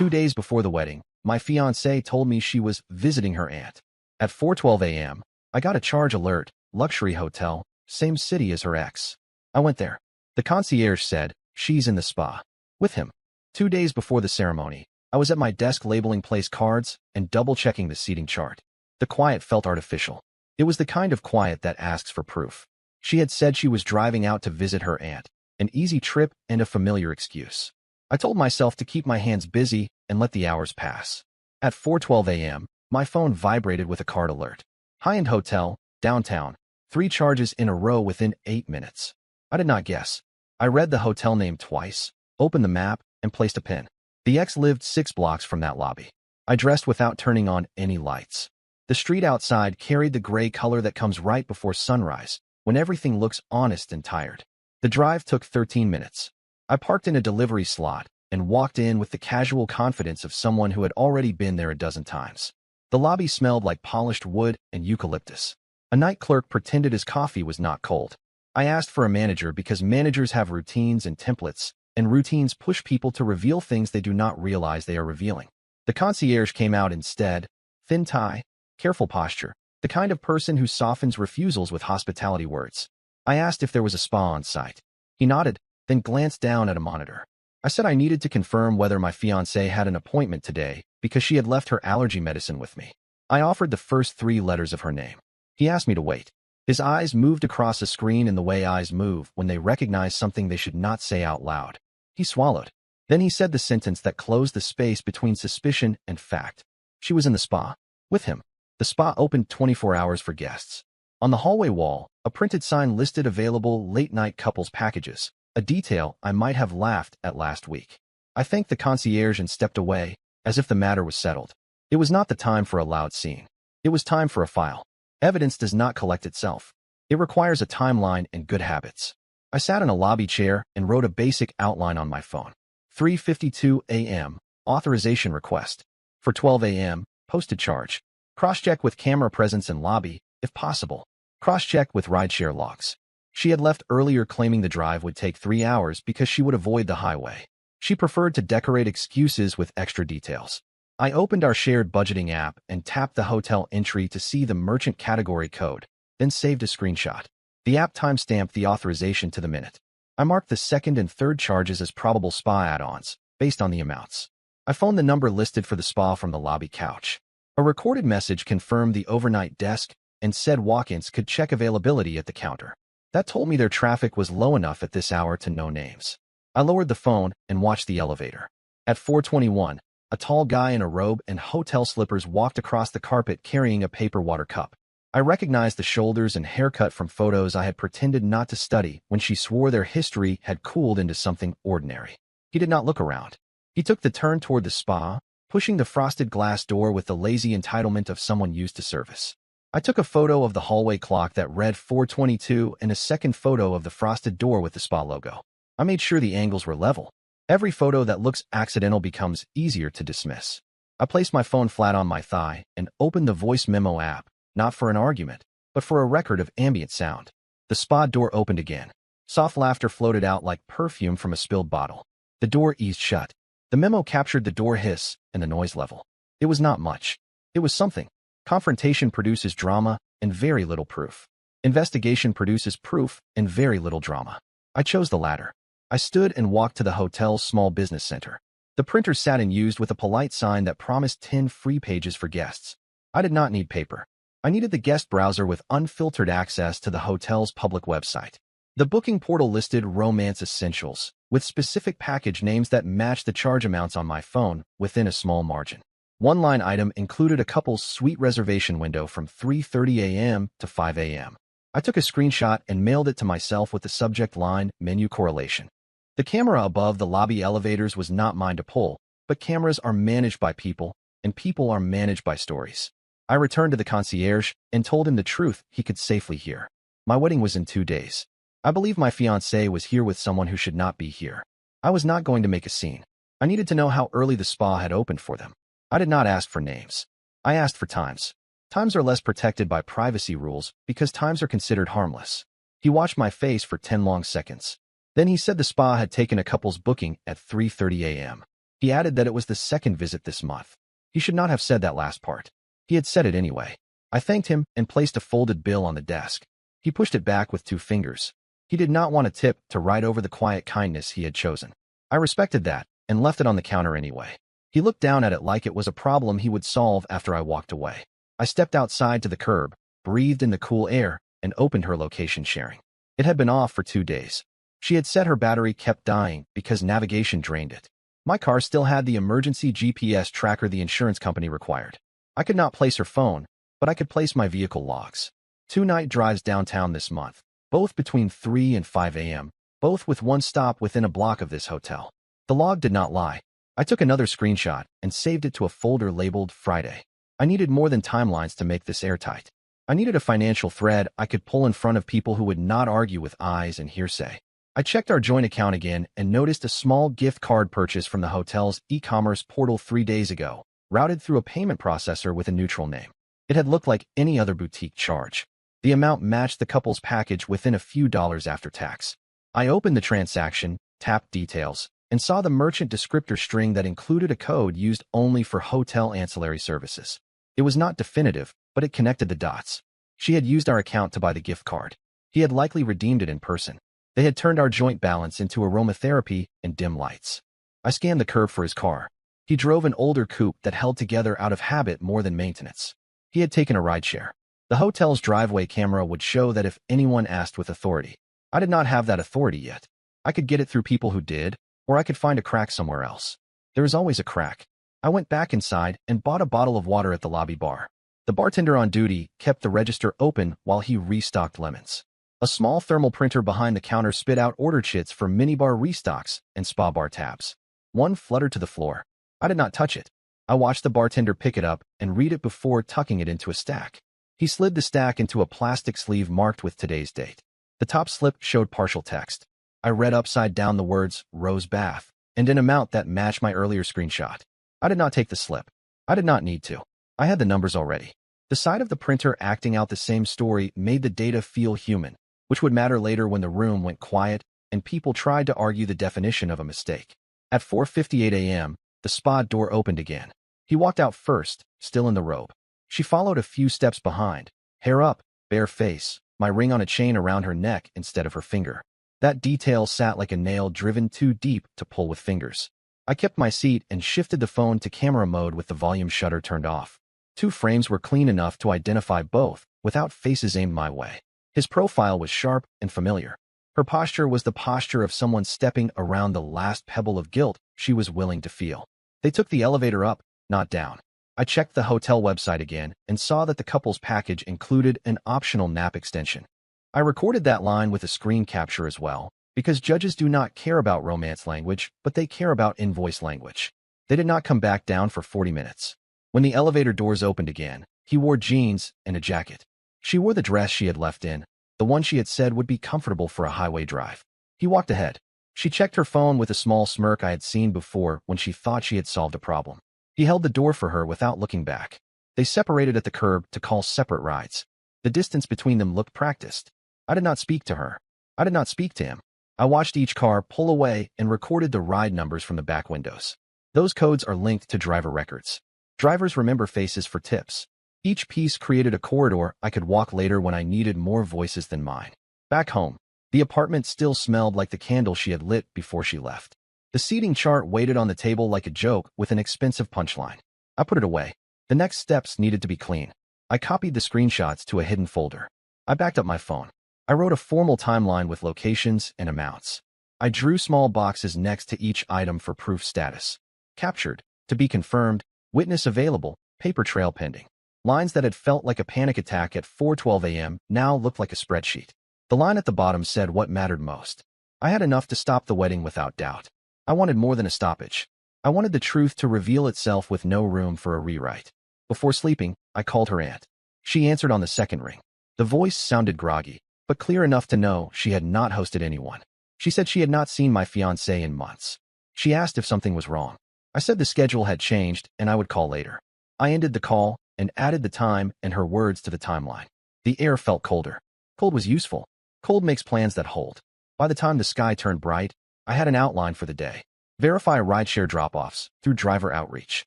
2 days before the wedding, my fiancée told me she was visiting her aunt. At 4:12 a.m., I got a charge alert, luxury hotel, same city as her ex. I went there. The concierge said, she's in the spa. With him. 2 days before the ceremony, I was at my desk labeling place cards and double-checking the seating chart. The quiet felt artificial. It was the kind of quiet that asks for proof. She had said she was driving out to visit her aunt, an easy trip and a familiar excuse. I told myself to keep my hands busy and let the hours pass. At 4:12 a.m., my phone vibrated with a card alert. High-end hotel, downtown, 3 charges in a row within 8 minutes. I did not guess. I read the hotel name twice, opened the map, and placed a pin. The ex lived 6 blocks from that lobby. I dressed without turning on any lights. The street outside carried the gray color that comes right before sunrise, when everything looks honest and tired. The drive took 13 minutes. I parked in a delivery slot and walked in with the casual confidence of someone who had already been there a dozen times. The lobby smelled like polished wood and eucalyptus. A night clerk pretended his coffee was not cold. I asked for a manager because managers have routines and templates, and routines push people to reveal things they do not realize they are revealing. The concierge came out instead, thin tie, careful posture, the kind of person who softens refusals with hospitality words. I asked if there was a spa on site. He nodded, then glanced down at a monitor. I said I needed to confirm whether my fiancée had an appointment today because she had left her allergy medicine with me. I offered the first 3 letters of her name. He asked me to wait. His eyes moved across the screen in the way eyes move when they recognize something they should not say out loud. He swallowed. Then he said the sentence that closed the space between suspicion and fact. She was in the spa. With him. The spa opened 24 hours for guests. On the hallway wall, a printed sign listed available late-night couples packages, a detail I might have laughed at last week. I thanked the concierge and stepped away, as if the matter was settled. It was not the time for a loud scene. It was time for a file. Evidence does not collect itself. It requires a timeline and good habits. I sat in a lobby chair and wrote a basic outline on my phone. 3:52 a.m. Authorization request. For 12 a.m. Posted charge. Cross-check with camera presence in lobby, if possible. Cross-check with rideshare logs. She had left earlier claiming the drive would take 3 hours because she would avoid the highway. She preferred to decorate excuses with extra details. I opened our shared budgeting app and tapped the hotel entry to see the merchant category code, then saved a screenshot. The app timestamped the authorization to the minute. I marked the second and third charges as probable spa add-ons, based on the amounts. I phoned the number listed for the spa from the lobby couch. A recorded message confirmed the overnight desk and said walk-ins could check availability at the counter. That told me their traffic was low enough at this hour to know names. I lowered the phone and watched the elevator. At 4:21, a tall guy in a robe and hotel slippers walked across the carpet carrying a paper water cup. I recognized the shoulders and haircut from photos I had pretended not to study when she swore their history had cooled into something ordinary. He did not look around. He took the turn toward the spa, pushing the frosted glass door with the lazy entitlement of someone used to service. I took a photo of the hallway clock that read 4:22 and a second photo of the frosted door with the spa logo. I made sure the angles were level. Every photo that looks accidental becomes easier to dismiss. I placed my phone flat on my thigh and opened the voice memo app, not for an argument, but for a record of ambient sound. The spa door opened again. Soft laughter floated out like perfume from a spilled bottle. The door eased shut. The memo captured the door hiss and the noise level. It was not much. It was something. Confrontation produces drama and very little proof. Investigation produces proof and very little drama. I chose the latter. I stood and walked to the hotel's small business center. The printer sat unused with a polite sign that promised 10 free pages for guests. I did not need paper. I needed the guest browser with unfiltered access to the hotel's public website. The booking portal listed romance essentials, with specific package names that matched the charge amounts on my phone within a small margin. One line item included a couple's suite reservation window from 3:30 a.m. to 5 a.m. I took a screenshot and mailed it to myself with the subject line, menu correlation. The camera above the lobby elevators was not mine to pull, but cameras are managed by people, and people are managed by stories. I returned to the concierge and told him the truth he could safely hear. My wedding was in 2 days. I believe my fiancée was here with someone who should not be here. I was not going to make a scene. I needed to know how early the spa had opened for them. I did not ask for names. I asked for times. Times are less protected by privacy rules because times are considered harmless. He watched my face for 10 long seconds. Then he said the spa had taken a couple's booking at 3:30 a.m. He added that it was the second visit this month. He should not have said that last part. He had said it anyway. I thanked him and placed a folded bill on the desk. He pushed it back with 2 fingers. He did not want a tip to ride over the quiet kindness he had chosen. I respected that and left it on the counter anyway. He looked down at it like it was a problem he would solve after I walked away. I stepped outside to the curb, breathed in the cool air, and opened her location sharing. It had been off for 2 days. She had said her battery kept dying because navigation drained it. My car still had the emergency GPS tracker the insurance company required. I could not place her phone, but I could place my vehicle logs. 2 night drives downtown this month, both between 3 and 5 a.m., both with 1 stop within a block of this hotel. The log did not lie. I took another screenshot and saved it to a folder labeled Friday. I needed more than timelines to make this airtight. I needed a financial thread I could pull in front of people who would not argue with eyes and hearsay. I checked our joint account again and noticed a small gift card purchase from the hotel's e-commerce portal 3 days ago, routed through a payment processor with a neutral name. It had looked like any other boutique charge. The amount matched the couple's package within a few dollars after tax. I opened the transaction, tapped details, and saw the merchant descriptor string that included a code used only for hotel ancillary services. It was not definitive, but it connected the dots. She had used our account to buy the gift card. He had likely redeemed it in person. They had turned our joint balance into aromatherapy and dim lights. I scanned the curb for his car. He drove an older coupe that held together out of habit more than maintenance. He had taken a rideshare. The hotel's driveway camera would show that if anyone asked with authority. I did not have that authority yet. I could get it through people who did, or I could find a crack somewhere else. There is always a crack. I went back inside and bought a bottle of water at the lobby bar. The bartender on duty kept the register open while he restocked lemons. A small thermal printer behind the counter spit out order chits for minibar restocks and spa bar tabs. One fluttered to the floor. I did not touch it. I watched the bartender pick it up and read it before tucking it into a stack. He slid the stack into a plastic sleeve marked with today's date. The top slip showed partial text. I read upside down the words, Rose Bath, and an amount that matched my earlier screenshot. I did not take the slip. I did not need to. I had the numbers already. The sight of the printer acting out the same story made the data feel human, which would matter later when the room went quiet and people tried to argue the definition of a mistake. At 4:58 a.m., the spa door opened again. He walked out first, still in the robe. She followed a few steps behind, hair up, bare face, my ring on a chain around her neck instead of her finger. That detail sat like a nail driven too deep to pull with fingers. I kept my seat and shifted the phone to camera mode with the volume shutter turned off. 2 frames were clean enough to identify both, without faces aimed my way. His profile was sharp and familiar. Her posture was the posture of someone stepping around the last pebble of guilt she was willing to feel. They took the elevator up, not down. I checked the hotel website again and saw that the couple's package included an optional nap extension. I recorded that line with a screen capture as well, because judges do not care about romance language, but they care about invoice language. They did not come back down for 40 minutes. When the elevator doors opened again, he wore jeans and a jacket. She wore the dress she had left in, the one she had said would be comfortable for a highway drive. He walked ahead. She checked her phone with a small smirk I had seen before when she thought she had solved a problem. He held the door for her without looking back. They separated at the curb to call separate rides. The distance between them looked practiced. I did not speak to her. I did not speak to him. I watched each car pull away and recorded the ride numbers from the back windows. Those codes are linked to driver records. Drivers remember faces for tips. Each piece created a corridor I could walk later when I needed more voices than mine. Back home, the apartment still smelled like the candle she had lit before she left. The seating chart waited on the table like a joke with an expensive punchline. I put it away. The next steps needed to be clean. I copied the screenshots to a hidden folder. I backed up my phone. I wrote a formal timeline with locations and amounts. I drew small boxes next to each item for proof status. Captured, to be confirmed, witness available, paper trail pending. Lines that had felt like a panic attack at 4:12 a.m. now looked like a spreadsheet. The line at the bottom said what mattered most. I had enough to stop the wedding without doubt. I wanted more than a stoppage. I wanted the truth to reveal itself with no room for a rewrite. Before sleeping, I called her aunt. She answered on the second ring. The voice sounded groggy, but clear enough to know she had not hosted anyone. She said she had not seen my fiancé in months. She asked if something was wrong. I said the schedule had changed and I would call later. I ended the call and added the time and her words to the timeline. The air felt colder. Cold was useful. Cold makes plans that hold. By the time the sky turned bright, I had an outline for the day. Verify rideshare drop-offs through driver outreach.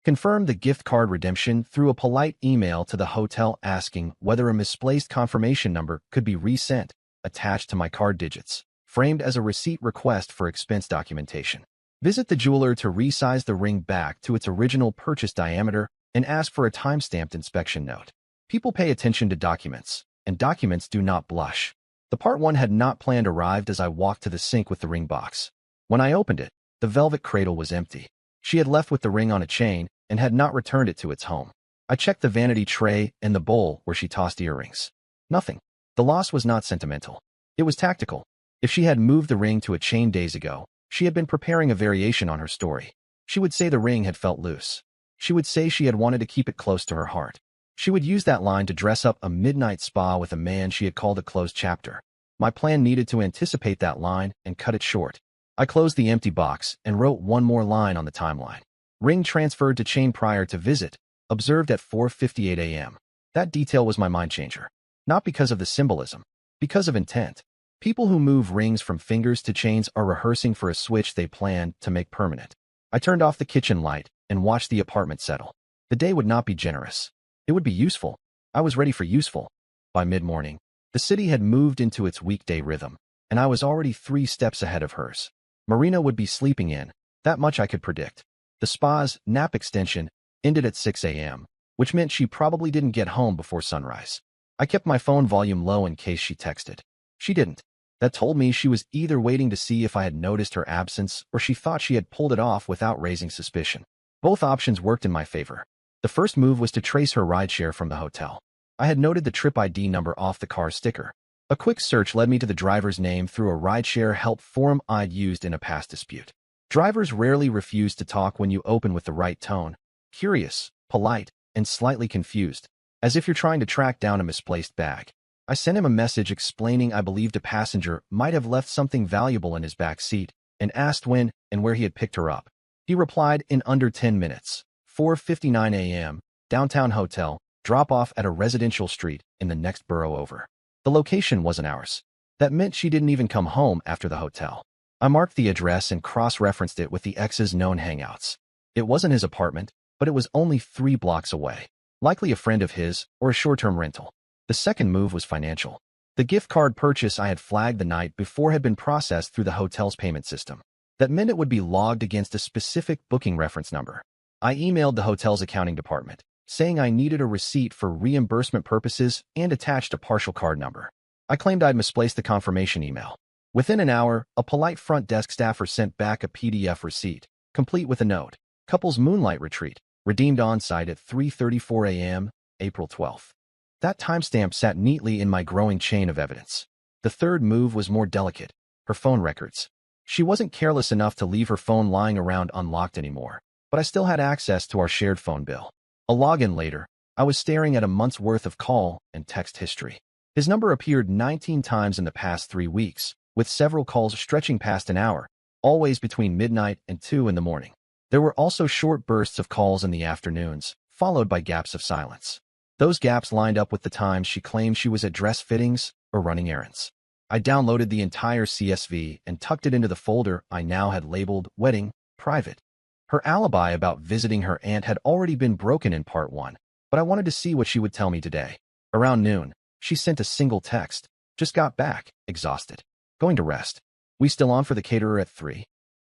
Confirm the gift card redemption through a polite email to the hotel asking whether a misplaced confirmation number could be resent, attached to my card digits, framed as a receipt request for expense documentation. Visit the jeweler to resize the ring back to its original purchase diameter and ask for a time-stamped inspection note. People pay attention to documents, and documents do not blush. The part one had not planned arrived as I walked to the sink with the ring box. When I opened it, the velvet cradle was empty. She had left with the ring on a chain and had not returned it to its home. I checked the vanity tray and the bowl where she tossed earrings. Nothing. The loss was not sentimental. It was tactical. If she had moved the ring to a chain days ago, she had been preparing a variation on her story. She would say the ring had felt loose. She would say she had wanted to keep it close to her heart. She would use that line to dress up a midnight spa with a man she had called a closed chapter. My plan needed to anticipate that line and cut it short. I closed the empty box and wrote one more line on the timeline. Ring transferred to chain prior to visit, observed at 4:58 a.m. That detail was my mind changer. Not because of the symbolism, because of intent. People who move rings from fingers to chains are rehearsing for a switch they plan to make permanent. I turned off the kitchen light and watched the apartment settle. The day would not be generous. It would be useful. I was ready for useful. By mid-morning, the city had moved into its weekday rhythm, and I was already 3 steps ahead of hers. Marina would be sleeping in, that much I could predict. The spa's nap extension ended at 6 a.m., which meant she probably didn't get home before sunrise. I kept my phone volume low in case she texted. She didn't. That told me she was either waiting to see if I had noticed her absence or she thought she had pulled it off without raising suspicion. Both options worked in my favor. The first move was to trace her rideshare from the hotel. I had noted the trip ID number off the car sticker. A quick search led me to the driver's name through a rideshare help forum I'd used in a past dispute. Drivers rarely refuse to talk when you open with the right tone. Curious, polite, and slightly confused, as if you're trying to track down a misplaced bag. I sent him a message explaining I believed a passenger might have left something valuable in his back seat and asked when and where he had picked her up. He replied in under 10 minutes. 4:59 a.m., downtown hotel, drop off at a residential street in the next borough over. The location wasn't ours. That meant she didn't even come home after the hotel. I marked the address and cross-referenced it with the ex's known hangouts. It wasn't his apartment, but it was only 3 blocks away. Likely a friend of his or a short-term rental. The second move was financial. The gift card purchase I had flagged the night before had been processed through the hotel's payment system. That meant it would be logged against a specific booking reference number. I emailed the hotel's accounting department, saying I needed a receipt for reimbursement purposes and attached a partial card number. I claimed I'd misplaced the confirmation email. Within an hour, a polite front desk staffer sent back a PDF receipt, complete with a note. Couple's moonlight retreat, redeemed on-site at 3:34 a.m., April 12th. That timestamp sat neatly in my growing chain of evidence. The third move was more delicate, her phone records. She wasn't careless enough to leave her phone lying around unlocked anymore, but I still had access to our shared phone bill. A login later, I was staring at a month's worth of call and text history. His number appeared 19 times in the past 3 weeks, with several calls stretching past an hour, always between midnight and 2 in the morning. There were also short bursts of calls in the afternoons, followed by gaps of silence. Those gaps lined up with the times she claimed she was at dress fittings or running errands. I downloaded the entire CSV and tucked it into the folder I now had labeled Wedding, Private. Her alibi about visiting her aunt had already been broken in part 1, but I wanted to see what she would tell me today. Around noon, she sent a single text. Just got back, exhausted. Going to rest. We still on for the caterer at 3?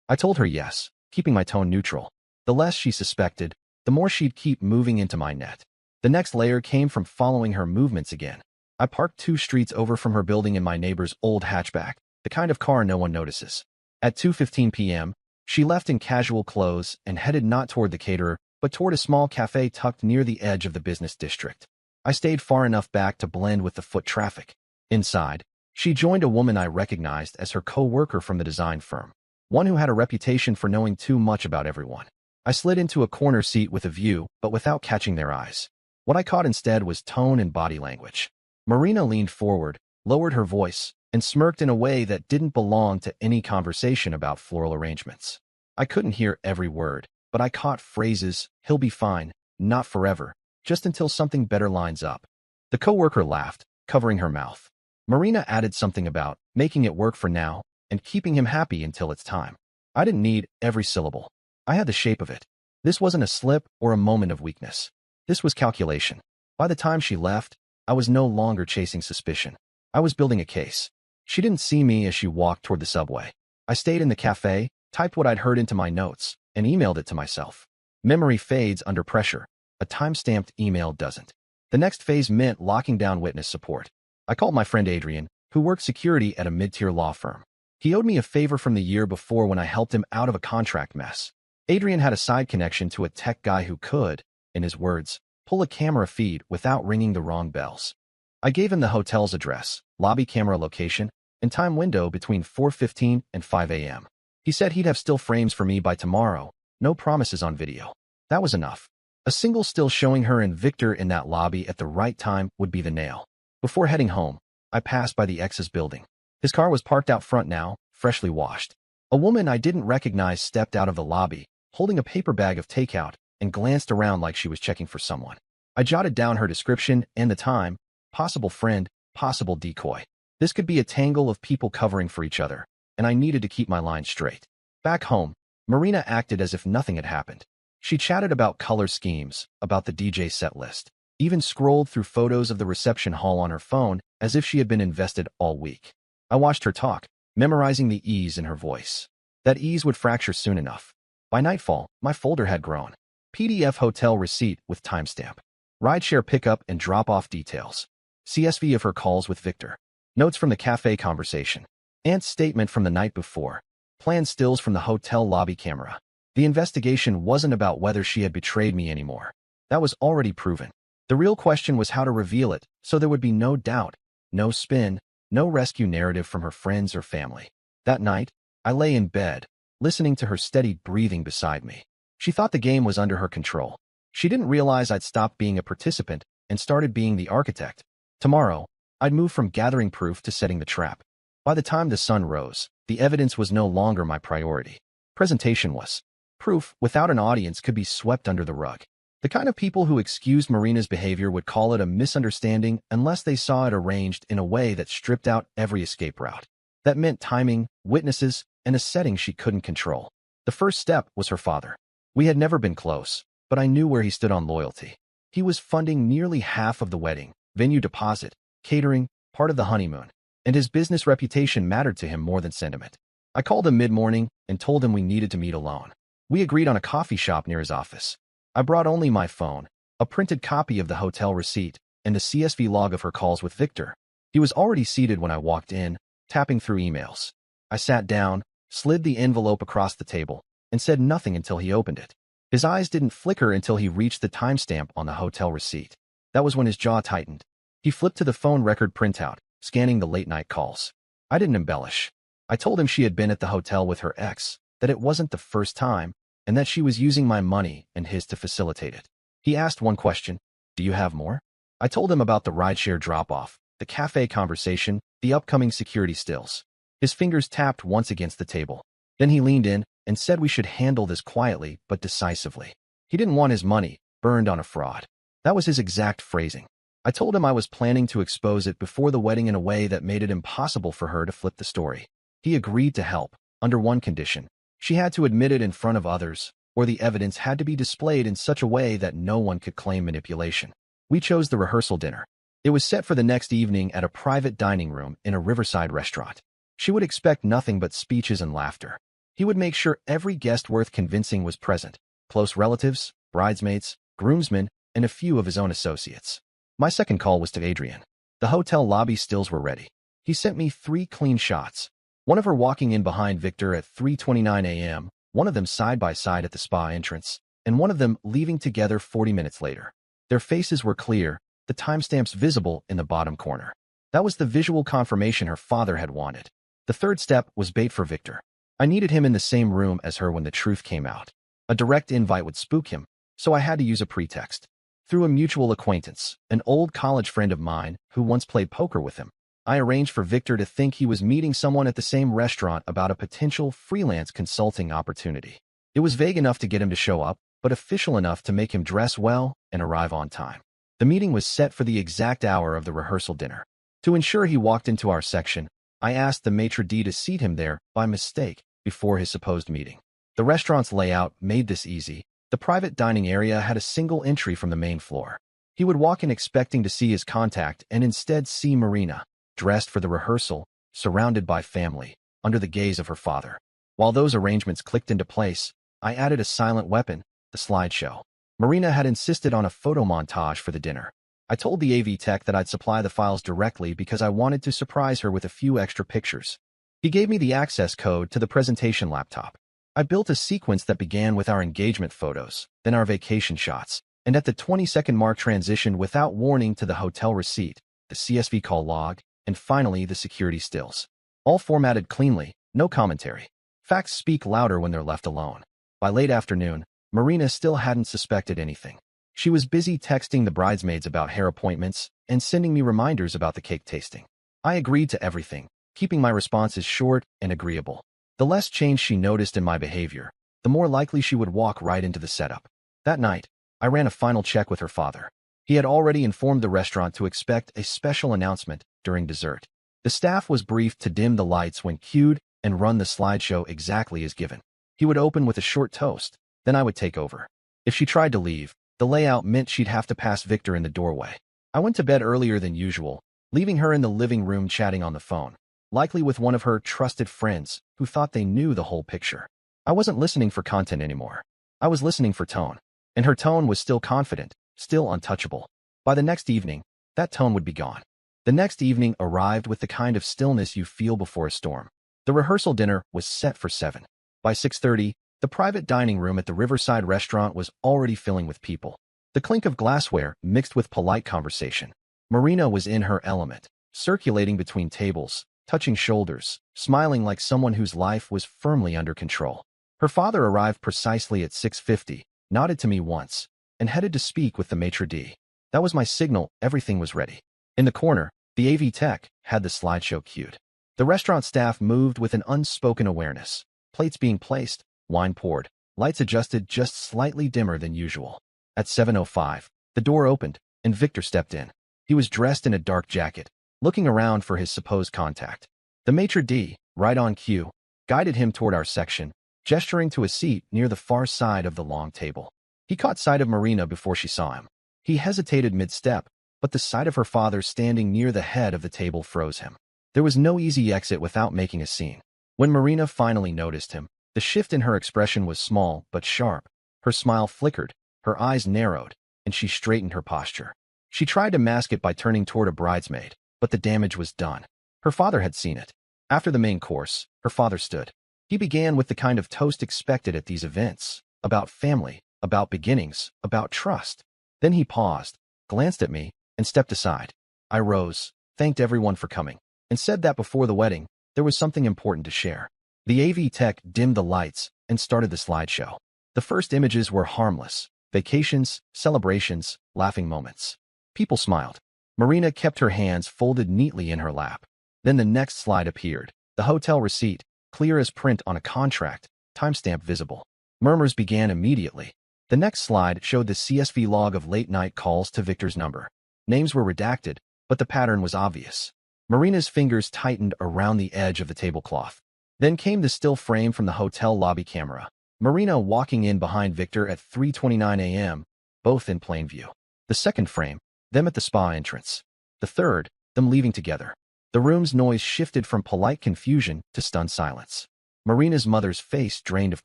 I told her yes, keeping my tone neutral. The less she suspected, the more she'd keep moving into my net. The next layer came from following her movements again. I parked 2 streets over from her building in my neighbor's old hatchback, the kind of car no one notices. At 2:15 p.m., she left in casual clothes and headed not toward the caterer, but toward a small cafe tucked near the edge of the business district. I stayed far enough back to blend with the foot traffic. Inside, she joined a woman I recognized as her co-worker from the design firm, one who had a reputation for knowing too much about everyone. I slid into a corner seat with a view, but without catching their eyes. What I caught instead was tone and body language. Marina leaned forward, lowered her voice, and smirked in a way that didn't belong to any conversation about floral arrangements. I couldn't hear every word, but I caught phrases, "He'll be fine, not forever, just until something better lines up." The coworker laughed, covering her mouth. Marina added something about making it work for now and keeping him happy until it's time. I didn't need every syllable. I had the shape of it. This wasn't a slip or a moment of weakness. This was calculation. By the time she left, I was no longer chasing suspicion. I was building a case. She didn't see me as she walked toward the subway. I stayed in the cafe, typed what I'd heard into my notes, and emailed it to myself. Memory fades under pressure. A time-stamped email doesn't. The next phase meant locking down witness support. I called my friend Adrian, who worked security at a mid-tier law firm. He owed me a favor from the year before when I helped him out of a contract mess. Adrian had a side connection to a tech guy who could, in his words, pull a camera feed without ringing the wrong bells. I gave him the hotel's address, lobby camera location, and time window between 4:15 and 5 a.m. He said he'd have still frames for me by tomorrow, no promises on video. That was enough. A single still showing her and Victor in that lobby at the right time would be the nail. Before heading home, I passed by the ex's building. His car was parked out front now, freshly washed. A woman I didn't recognize stepped out of the lobby, holding a paper bag of takeout, and glanced around like she was checking for someone. I jotted down her description and the time, possible friend, possible decoy. This could be a tangle of people covering for each other, and I needed to keep my line straight. Back home, Marina acted as if nothing had happened. She chatted about color schemes, about the DJ set list, even scrolled through photos of the reception hall on her phone as if she had been invested all week. I watched her talk, memorizing the ease in her voice. That ease would fracture soon enough. By nightfall, my folder had grown. PDF hotel receipt with timestamp. Rideshare pickup and drop-off details. CSV of her calls with Victor. Notes from the cafe conversation. Aunt's statement from the night before. Planned stills from the hotel lobby camera. The investigation wasn't about whether she had betrayed me anymore. That was already proven. The real question was how to reveal it so there would be no doubt, no spin, no rescue narrative from her friends or family. That night, I lay in bed, listening to her steady breathing beside me. She thought the game was under her control. She didn't realize I'd stopped being a participant and started being the architect. Tomorrow, I'd move from gathering proof to setting the trap. By the time the sun rose, the evidence was no longer my priority. Presentation was. Proof without an audience could be swept under the rug. The kind of people who excused Marina's behavior would call it a misunderstanding unless they saw it arranged in a way that stripped out every escape route. That meant timing, witnesses, and a setting she couldn't control. The first step was her father. We had never been close, but I knew where he stood on loyalty. He was funding nearly half of the wedding, venue deposit, catering, part of the honeymoon, and his business reputation mattered to him more than sentiment. I called him mid-morning and told him we needed to meet alone. We agreed on a coffee shop near his office. I brought only my phone, a printed copy of the hotel receipt, and a CSV log of her calls with Victor. He was already seated when I walked in, tapping through emails. I sat down, slid the envelope across the table, and said nothing until he opened it. His eyes didn't flicker until he reached the timestamp on the hotel receipt. That was when his jaw tightened. He flipped to the phone record printout, scanning the late-night calls. I didn't embellish. I told him she had been at the hotel with her ex, that it wasn't the first time, and that she was using my money and his to facilitate it. He asked one question, "Do you have more?" I told him about the rideshare drop-off, the cafe conversation, the upcoming security stills. His fingers tapped once against the table. Then he leaned in and said we should handle this quietly but decisively. He didn't want his money burned on a fraud. That was his exact phrasing. I told him I was planning to expose it before the wedding in a way that made it impossible for her to flip the story. He agreed to help, under one condition. She had to admit it in front of others, or the evidence had to be displayed in such a way that no one could claim manipulation. We chose the rehearsal dinner. It was set for the next evening at a private dining room in a riverside restaurant. She would expect nothing but speeches and laughter. He would make sure every guest worth convincing was present, close relatives, bridesmaids, groomsmen, and a few of his own associates. My second call was to Adrian. The hotel lobby stills were ready. He sent me 3 clean shots. One of her walking in behind Victor at 3:29 a.m., one of them side by side at the spa entrance, and one of them leaving together 40 minutes later. Their faces were clear, the timestamps visible in the bottom corner. That was the visual confirmation her father had wanted. The third step was bait for Victor. I needed him in the same room as her when the truth came out. A direct invite would spook him, so I had to use a pretext. Through a mutual acquaintance, an old college friend of mine who once played poker with him, I arranged for Victor to think he was meeting someone at the same restaurant about a potential freelance consulting opportunity. It was vague enough to get him to show up, but official enough to make him dress well and arrive on time. The meeting was set for the exact hour of the rehearsal dinner. To ensure he walked into our section, I asked the maitre d' to seat him there by mistake, before his supposed meeting. The restaurant's layout made this easy. The private dining area had a single entry from the main floor. He would walk in expecting to see his contact and instead see Marina, dressed for the rehearsal, surrounded by family, under the gaze of her father. While those arrangements clicked into place, I added a silent weapon, the slideshow. Marina had insisted on a photo montage for the dinner. I told the AV tech that I'd supply the files directly because I wanted to surprise her with a few extra pictures. He gave me the access code to the presentation laptop. I built a sequence that began with our engagement photos, then our vacation shots, and at the 20-second mark transitioned without warning to the hotel receipt, the CSV call log, and finally the security stills. All formatted cleanly, no commentary. Facts speak louder when they're left alone. By late afternoon, Marina still hadn't suspected anything. She was busy texting the bridesmaids about hair appointments and sending me reminders about the cake tasting. I agreed to everything, keeping my responses short and agreeable. The less change she noticed in my behavior, the more likely she would walk right into the setup. That night, I ran a final check with her father. He had already informed the restaurant to expect a special announcement during dessert. The staff was briefed to dim the lights when cued and run the slideshow exactly as given. He would open with a short toast, then I would take over. If she tried to leave, the layout meant she'd have to pass Victor in the doorway. I went to bed earlier than usual, leaving her in the living room chatting on the phone, likely with one of her trusted friends who thought they knew the whole picture. I wasn't listening for content anymore. I was listening for tone. And her tone was still confident, still untouchable. By the next evening, that tone would be gone. The next evening arrived with the kind of stillness you feel before a storm. The rehearsal dinner was set for 7. By 6:30, the private dining room at the Riverside restaurant was already filling with people. The clink of glassware mixed with polite conversation. Marina was in her element, circulating between tables, touching shoulders, smiling like someone whose life was firmly under control. Her father arrived precisely at 6:50, nodded to me once, and headed to speak with the maitre d'. That was my signal everything was ready. In the corner, the AV tech had the slideshow queued. The restaurant staff moved with an unspoken awareness. Plates being placed, wine poured, lights adjusted just slightly dimmer than usual. At 7:05, the door opened, and Victor stepped in. He was dressed in a dark jacket, looking around for his supposed contact. The maitre d', right on cue, guided him toward our section, gesturing to a seat near the far side of the long table. He caught sight of Marina before she saw him. He hesitated mid-step, but the sight of her father standing near the head of the table froze him. There was no easy exit without making a scene. When Marina finally noticed him, the shift in her expression was small but sharp. Her smile flickered, her eyes narrowed, and she straightened her posture. She tried to mask it by turning toward a bridesmaid, but the damage was done. Her father had seen it. After the main course, her father stood. He began with the kind of toast expected at these events, about family, about beginnings, about trust. Then he paused, glanced at me, and stepped aside. I rose, thanked everyone for coming, and said that before the wedding, there was something important to share. The AV tech dimmed the lights and started the slideshow. The first images were harmless: vacations, celebrations, laughing moments. People smiled. Marina kept her hands folded neatly in her lap. Then the next slide appeared, the hotel receipt, clear as print on a contract, timestamp visible. Murmurs began immediately. The next slide showed the CSV log of late-night calls to Victor's number. Names were redacted, but the pattern was obvious. Marina's fingers tightened around the edge of the tablecloth. Then came the still frame from the hotel lobby camera. Marina walking in behind Victor at 3:29 a.m., both in plain view. The second frame, them at the spa entrance. The third, them leaving together. The room's noise shifted from polite confusion to stunned silence. Marina's mother's face drained of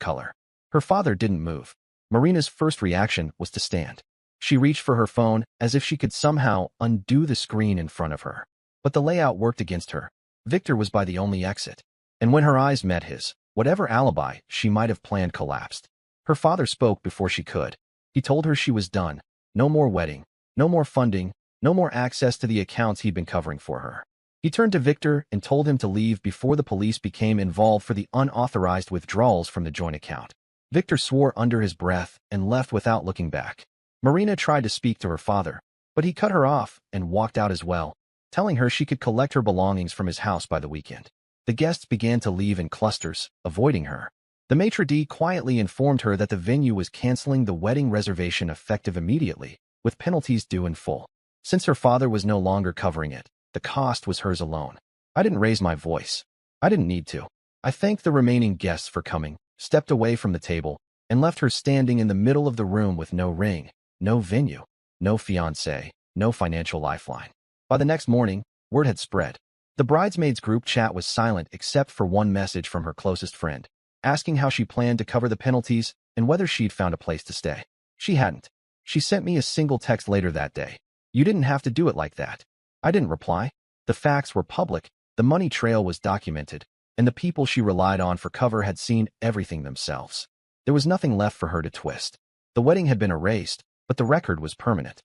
color. Her father didn't move. Marina's first reaction was to stand. She reached for her phone as if she could somehow undo the screen in front of her. But the layout worked against her. Victor was by the only exit. And when her eyes met his, whatever alibi she might have planned collapsed. Her father spoke before she could. He told her she was done. No more wedding, no more funding, no more access to the accounts he'd been covering for her. He turned to Victor and told him to leave before the police became involved for the unauthorized withdrawals from the joint account. Victor swore under his breath and left without looking back. Marina tried to speak to her father, but he cut her off and walked out as well, telling her she could collect her belongings from his house by the weekend. The guests began to leave in clusters, avoiding her. The maitre d' quietly informed her that the venue was canceling the wedding reservation effective immediately, with penalties due in full. Since her father was no longer covering it, the cost was hers alone. I didn't raise my voice. I didn't need to. I thanked the remaining guests for coming, stepped away from the table, and left her standing in the middle of the room with no ring, no venue, no fiancé, no financial lifeline. By the next morning, word had spread. The bridesmaids group chat was silent except for one message from her closest friend, asking how she planned to cover the penalties and whether she'd found a place to stay. She hadn't. She sent me a single text later that day. "You didn't have to do it like that." I didn't reply. The facts were public, the money trail was documented, and the people she relied on for cover had seen everything themselves. There was nothing left for her to twist. The wedding had been erased, but the record was permanent.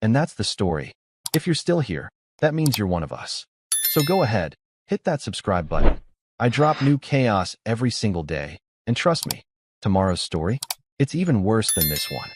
And that's the story. If you're still here, that means you're one of us. So go ahead, hit that subscribe button. I drop new chaos every single day, and trust me, tomorrow's story, it's even worse than this one.